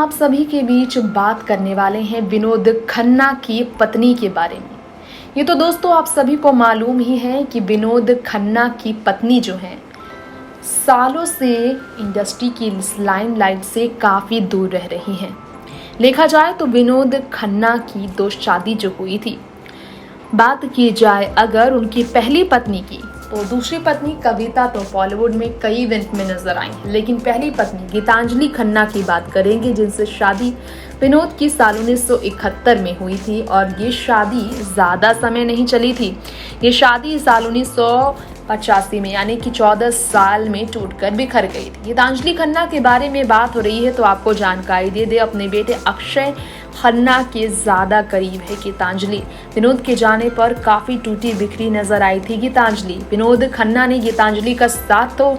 आप सभी के बीच बात करने वाले हैं विनोद खन्ना की पत्नी के बारे में। ये तो दोस्तों आप सभी को मालूम ही है कि विनोद खन्ना की पत्नी जो है सालों से इंडस्ट्री की लाइमलाइट से काफ़ी दूर रह रही हैं। देखा जाए तो विनोद खन्ना की दो शादी जो हुई थी, बात की जाए अगर उनकी पहली पत्नी की, तो दूसरी पत्नी कविता तो बॉलीवुड में कई इवेंट में नजर आई, लेकिन पहली पत्नी गीतांजलि खन्ना की बात करेंगे जिनसे शादी विनोद की साल 1971 में हुई थी। और ये शादी ज़्यादा समय नहीं चली थी, ये शादी साल 1985 में यानी कि 14 साल में टूटकर बिखर गई थी। गीतांजलि खन्ना के बारे में बात हो रही है तो आपको जानकारी दे दे, अपने बेटे अक्षय खन्ना के ज़्यादा करीब है गीतांजलि। विनोद के जाने पर काफ़ी टूटी बिखरी नजर आई थी गीतांजलि। विनोद खन्ना ने गीतांजलि का साथ तो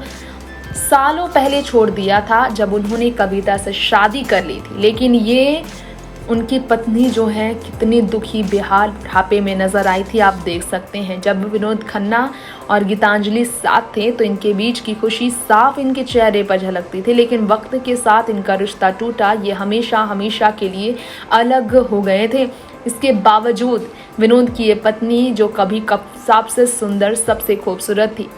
सालों पहले छोड़ दिया था जब उन्होंने कविता से शादी कर ली थी, लेकिन ये उनकी पत्नी जो है कितनी दुखी बेहाल बुढ़ापे में नजर आई थी आप देख सकते हैं। जब विनोद खन्ना और गीतांजलि साथ थे तो इनके बीच की खुशी साफ इनके चेहरे पर झलकती थी, लेकिन वक्त के साथ इनका रिश्ता टूटा, ये हमेशा हमेशा के लिए अलग हो गए थे। इसके बावजूद विनोद की ये पत्नी जो कभी सबसे सुंदर सबसे खूबसूरत थी,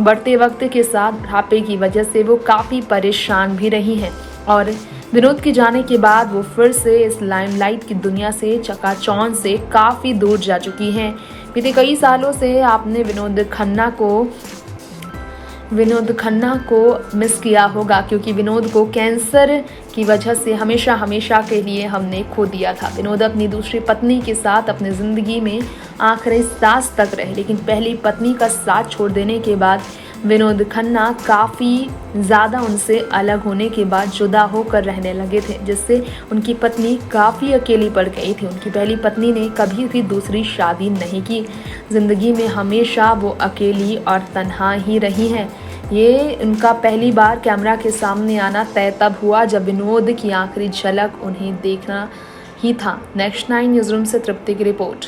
बढ़ते वक्त के साथ बुढ़ापे की वजह से वो काफ़ी परेशान भी रही हैं। और विनोद के जाने के बाद वो फिर से इस लाइमलाइट की दुनिया से चकाचौंध से काफ़ी दूर जा चुकी हैं। बीते कई सालों से आपने विनोद खन्ना को मिस किया होगा, क्योंकि विनोद को कैंसर की वजह से हमेशा हमेशा के लिए हमने खो दिया था। विनोद अपनी दूसरी पत्नी के साथ अपनी ज़िंदगी में आखिरी सांस तक रहे, लेकिन पहली पत्नी का साथ छोड़ देने के बाद विनोद खन्ना काफ़ी ज़्यादा उनसे अलग होने के बाद जुदा होकर रहने लगे थे, जिससे उनकी पत्नी काफ़ी अकेली पड़ गई थी। उनकी पहली पत्नी ने कभी भी दूसरी शादी नहीं की, ज़िंदगी में हमेशा वो अकेली और तन्हा ही रही हैं। ये उनका पहली बार कैमरा के सामने आना तय तब हुआ जब विनोद की आखिरी झलक उन्हें देखना ही था। नेक्स्ट 9 न्यूज़ रूम से तृप्ति की रिपोर्ट।